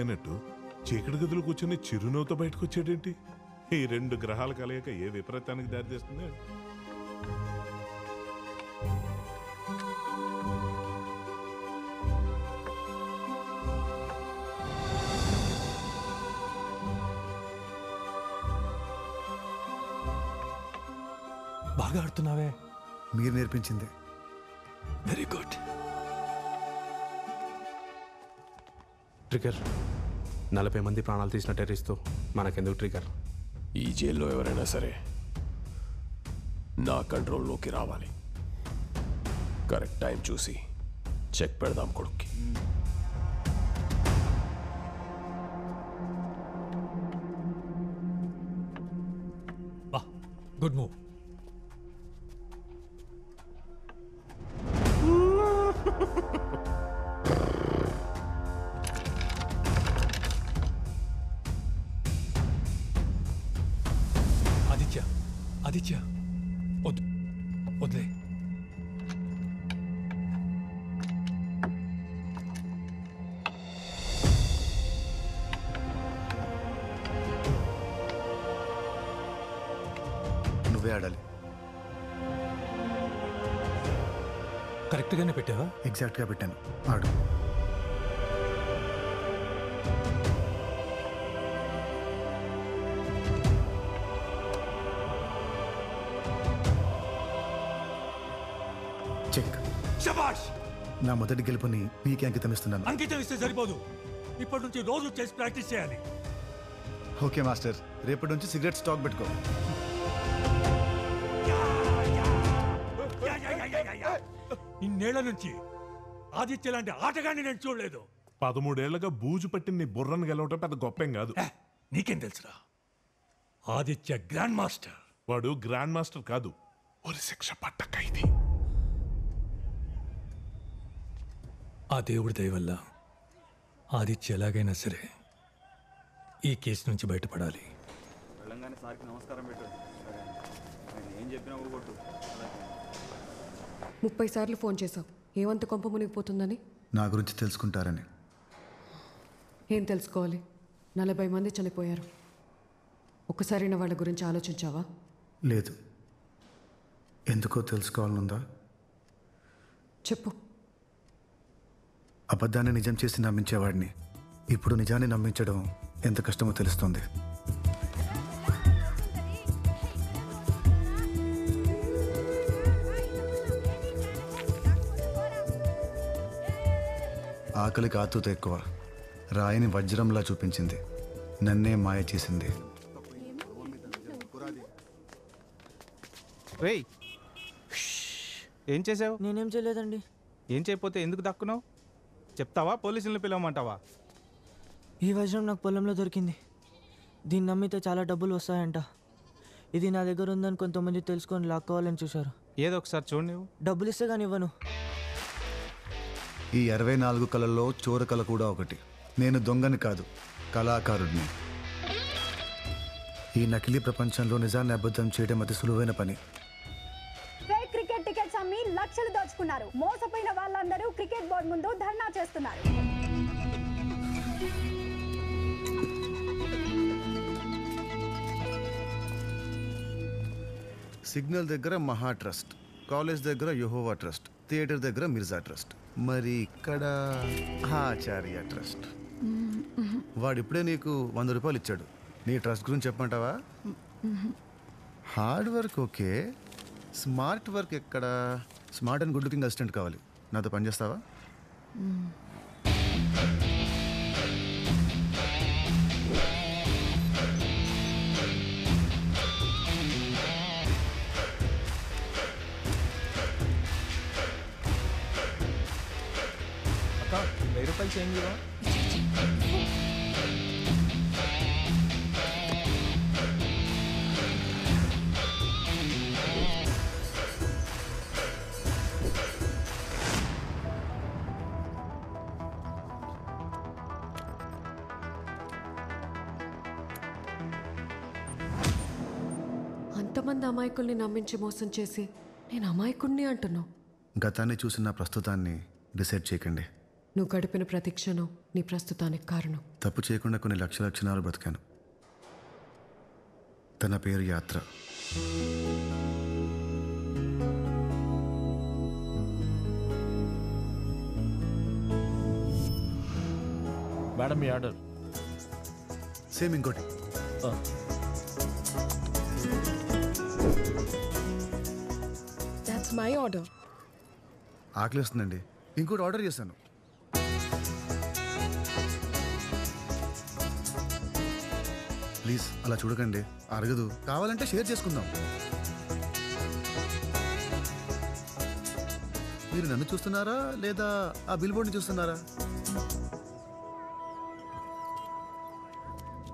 అన్నట్టు చీకటి గదిలో కూర్చొని చిరునవ్వుతో బయటకు వచ్చాడేంటి? ఈ రెండు గ్రహాల కలయిక ఏ విపరీతానికి దారితీస్తుంది? బాగా ఆడుతున్నావే. మీరు నేర్పించింది. Very good. ట్రిగర్ 40 మంది ప్రాణాలు తీసిన టెర్రరిస్ట్తో మనకెందుకు ట్రిగర్? ఈ జైల్లో ఎవరైనా సరే నా కంట్రోల్లోకి రావాలి. కరెక్ట్ టైం చూసి చెక్ పెడదాం కొడుక్కి. Good move. ఆదిత్య వదిలే. నువ్వే ఆడాలి. కరెక్ట్గానే పెట్టావా? ఎగ్జాక్ట్గా పెట్టాను. ఆడు. చెక్. శభాష్. నా మొదటి గెలుపుని నీకే అంకితం ఇస్తున్నాను. అంకితం ఇస్తే సరిపోదు, ఇప్పటి నుంచి రోజు చేసి ప్రాక్టీస్ చేయాలి. ఓకే మాస్టర్, రేపటి నుంచి సిగరెట్ స్టాక్ పెట్టుకో. ఇన్నేళ్ల నుంచి ఆదిత్య లాంటి ఆటగాన్ని నేను చూడలేదు. 13 ఏళ్లుగా బూజు పట్టిన నీ బుర్రను గెలవటం పెద్ద గొప్పేం కాదు. నీకేం తెలుసురా? Aditya grand master. వాడు గ్రాండ్ మాస్టర్ కాదు, ఒక శిక్ష పట్ట ఖైదీ. ఆ దేవుడి దయ వల్ల ఆదిత్య ఎలాగైనా సరే ఈ కేసు నుంచి బయటపడాలి. వెళ్ళంగానే సార్కి నమస్కారం పెట్టు. ఏం చెప్పినా ఊరుకొట్టు. 30 సార్లు ఫోన్ చేశావు. ఏమంత కొంప మునిగిపోతుందని? నా గురించి తెలుసుకుంటారని. ఏం తెలుసుకోవాలి? 40 మంది చనిపోయారు. ఒక్కసారైనా వాళ్ళ గురించి ఆలోచించావా? లేదు. ఎందుకో తెలుసుకోవాలనుందా? చెప్పు. అబద్ధాన్ని నిజం చేసి నమ్మించేవాడిని ఇప్పుడు నిజాన్ని నమ్మించడం ఎంత కష్టమో తెలుస్తుంది. ఆకలికి ఆతృత ఎక్కువ. రాయిని వజ్రంలా చూపించింది, నన్నే మాయ చేసింది. రేయ్, ఏం చేసావు? నేనేం చేయలేదండి. ఏం చేయకపోతే ఎందుకు దక్కున్నావు? చెప్తావా, పోలీసులను పిలవమంటావా? ఈ వజ్రం నాకు పొలంలో దొరికింది. దీన్ని నమ్మితే చాలా డబ్బులు వస్తాయంట. ఇది నా దగ్గర ఉందని కొంతమంది తెలుసుకొని లాక్కోవాలని చూశారు. ఏదో ఒకసారి చూడు. నువ్వు డబ్బులు ఇస్తే కానీ ఇవ్వను. ఈ 64 కళల్లో చోర కళ కూడా ఒకటి. నేను దొంగని కాదు, కళాకారుడిని. ఈ నకిలీ ప్రపంచంలో నిజాన్ని అబద్ధం చేయడం అతి సులువైన పని. ఫేక్ క్రికెట్ టికెట్స్ అమ్మి లక్షలు దోచుకున్నారు. మోసపోయిన వాళ్ళందరూ క్రికెట్ బోర్డు ముందు ధర్నా చేస్తున్నారు. సిగ్నల్ దగ్గర మహా ట్రస్ట్, కాలేజ్ దగ్గర యెహోవా ట్రస్ట్, థియేటర్ దగ్గర మిర్జా ట్రస్ట్, మరి ఇక్కడ ఆచార్య ట్రస్ట్. వాడిప్పుడే నీకు 100 రూపాయలు ఇచ్చాడు. నీ ట్రస్ట్ గురించి చెప్పమంటావా? Hard work okay, smart work ఎక్కడ? Smart and good looking assistant కావాలి. నాతో పనిచేస్తావా? అక్క, 1000 రూపాయలు చేంజ్ ఇవ్వ. అంతమంది అమాయకుల్ని నమ్మించి మోసం చేసి నేను అమాయకుడిని అంటున్నావు. గతాన్ని చూసిన ప్రస్తుతాన్ని డిసైడ్ చేయకండి. నువ్వు గడిపిన ప్రతి క్షణం నీ ప్రస్తుతానికి కారణం. తప్పు చేయకుండా కొన్ని లక్షల క్షణాలు బ్రతికాను. తన పేరు యాత్ర. మేడం మీ ఆర్డర్. సేమ్ ఇంకోటి. That's my order. ఆకలిస్తుందండి, ఇంకోటి ఆర్డర్ చేశాను. ప్లీజ్ అలా చూడకండి, అరగదు. కావాలంటే షేర్ చేసుకుందాం. మీరు నన్ను చూస్తున్నారా లేదా ఆ బిల్ బోర్డ్ని చూస్తున్నారా?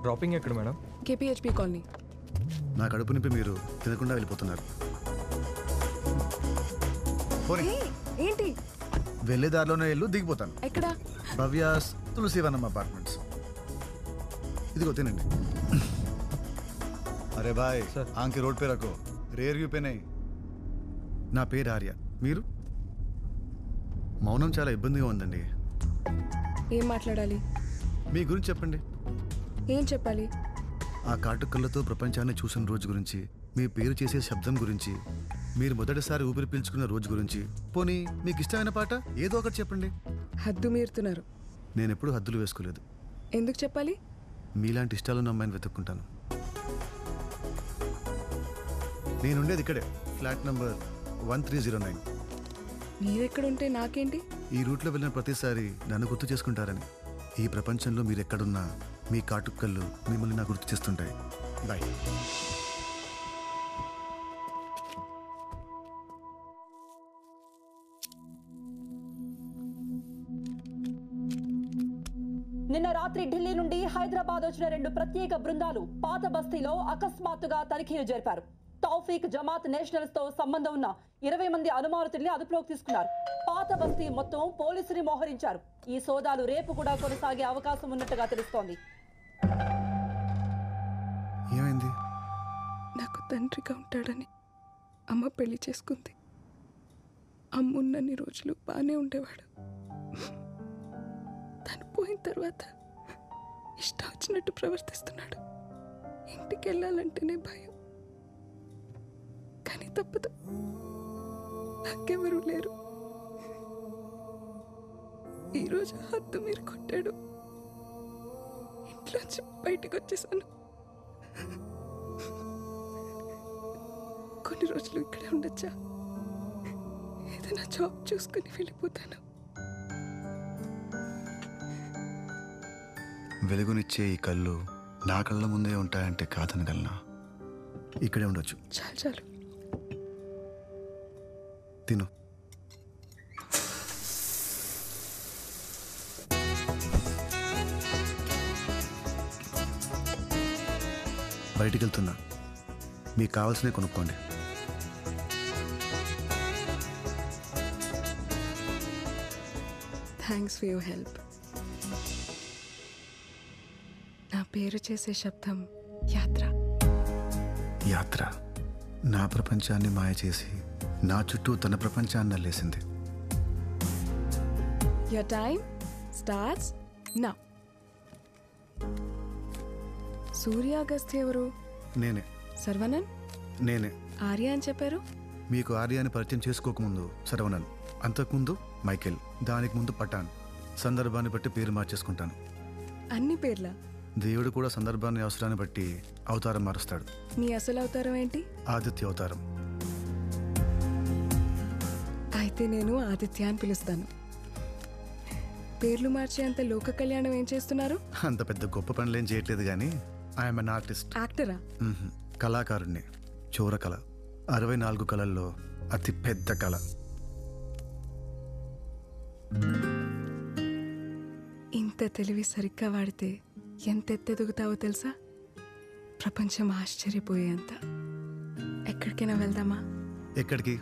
డ్రాపింగ్ ఎక్కడ మేడం? KPHP colony. నా కడుపు నింపి మీరు తినకుండా వెళ్ళిపోతున్నారు. పోనీ, ఏంటి? వెళ్ళే దారిలోనే వెళ్ళు, దిగిపోతాను. ఎక్కడ? భవ్యాస్ తులసివనం అపార్ట్మెంట్స్. ఇదిగో తినండి. అరే బాయ్, ఆంకి రోడ్ పే రకో, రేర్ వ్యూ పే నై. నా పేరు ఆర్య. మీరు? మౌనం చాలా ఇబ్బందిగా ఉందండి. ఏం మాట్లాడాలి? మీ గురించి చెప్పండి. ఏం చెప్పాలి? ఆ కాటుకళ్ళతో ప్రపంచాన్ని చూసిన రోజు గురించి, మీ పేరు చేసే శబ్దం గురించి, మీరు మొదటిసారి ఊపిరి పీల్చుకున్న రోజు గురించి, పోనీ మీకు ఇష్టమైన పాట ఏదో ఒకటి చెప్పండి. హద్దు మీరుతున్నారు. నేను ఎప్పుడు హద్దులు వేసుకోలేదు. ఎందుకు చెప్పాలి? మీలాంటి ఇష్టాలను అమ్మాయిని వెతుక్కుంటాను. నేనుండేది ఇక్కడే, ఫ్లాట్ నంబర్ 1309. మీరెక్కడుంటే నాకేంటి? ఈ రూట్లో వెళ్ళిన ప్రతిసారి నన్ను గుర్తు చేసుకుంటారని. ఈ ప్రపంచంలో మీరు ఎక్కడున్నా మీ కాటుకళ్ళు మిమ్మల్ని నాకు గుర్తు చేస్తుంటాయి. బాయ్. నిన్న రాత్రి ఢిల్లీ నుండి హైదరాబాద్ వచ్చిన 2 ప్రత్యేక బృందాలు పాత బస్తీలో అకస్మాత్తుగా తనిఖీలు జరిపారు. తౌఫీక్ జమాత్ నేషనల్స్ తో సంబంధం ఉన్న 20 మంది అనుమానితుల్ని అదుపులోకి తీసుకున్నారు. పాత బస్తీ మొత్తం పోలీసుని మోహరించారు. ఈ సోదాలు రేపు కూడా కొనసాగే అవకాశం ఉన్నట్టుగా తెలుస్తోంది. ఏమైంది? నాకు తండ్రిగా ఉంటాడని అమ్మ పెళ్లి చేసుకుంది. అమ్మున్నన్ని రోజులు బాగానే ఉండేవాడు. తను పోయిన తర్వాత ఇష్టం వచ్చినట్టు ప్రవర్తిస్తున్నాడు. ఇంటికి వెళ్ళాలంటేనే భయం. కానీ తప్పదు, నాకెవరూ లేరు. ఈరోజు హద్దు మీరు కొట్టాడు. ఇంట్లోంచి బయటకు వచ్చేసాను. కొన్ని రోజులు ఇక్కడే ఉండొచ్చా? ఏదైనా జాబ్ చూసుకుని వెళ్ళిపోతాను. వెలుగునిచ్చే ఈ కళ్ళు నా కళ్ళ ముందే ఉంటాయంటే కాదనగలనా? ఇక్కడే ఉండొచ్చు. చాలు చాలు, తిను. బయటికి వెళ్తున్నా, మీకు కావాల్సినవి కొనుక్కోండి. Thanks for your help. నా పేరు చేసే శబ్దం యాత్ర. యాత్ర నా ప్రపంచాన్ని మాయ చేసి నా చుట్టూ తన ప్రపంచాన్ని అల్లేసింది. Your time starts now. సూర్య అగస్త్య ఎవరు? నేనే. సర్వనన్? నేనే. ఆర్య అని చెప్పారు. మీకు ఆర్యాన్ని పరిచయం చేసుకోకముందు సర్వనన్, అంతకుముందు మైకేల్, దానికి ముందు పఠాన్. సందర్భాన్ని బట్టి పేరు మార్చేసుకుంటాను. అన్ని పేర్ల? దేవుడు కూడా సందర్భాన్ని అవసరాన్ని బట్టి అవతారం మారుస్తాడు. మీ అసలు అవతారం ఏంటి? ఆదిత్య అవతారం. అయితే నేను ఆదిత్య అని పిలుస్తాను. పేర్లు మార్చే అంత లోక కళ్యాణం ఏం చేస్తున్నారు? అంత పెద్ద గొప్ప పనులేం చేయట్లేదు కానీ ఐఎమ్ అన్ ఆర్టిస్ట్. యాక్టరా? కళాకారుణ్ణి. చోరకళ 64 కళల్లో అతి పెద్ద కళ. ఇంత తెలివి సరిగ్గా వాడితే ఎంత ఎత్తెదుగుతావో తెలుసా? ప్రపంచం ఆశ్చర్యపోయేంత. ఎక్కడికైనా వెళ్దామా? ఎక్కడికి?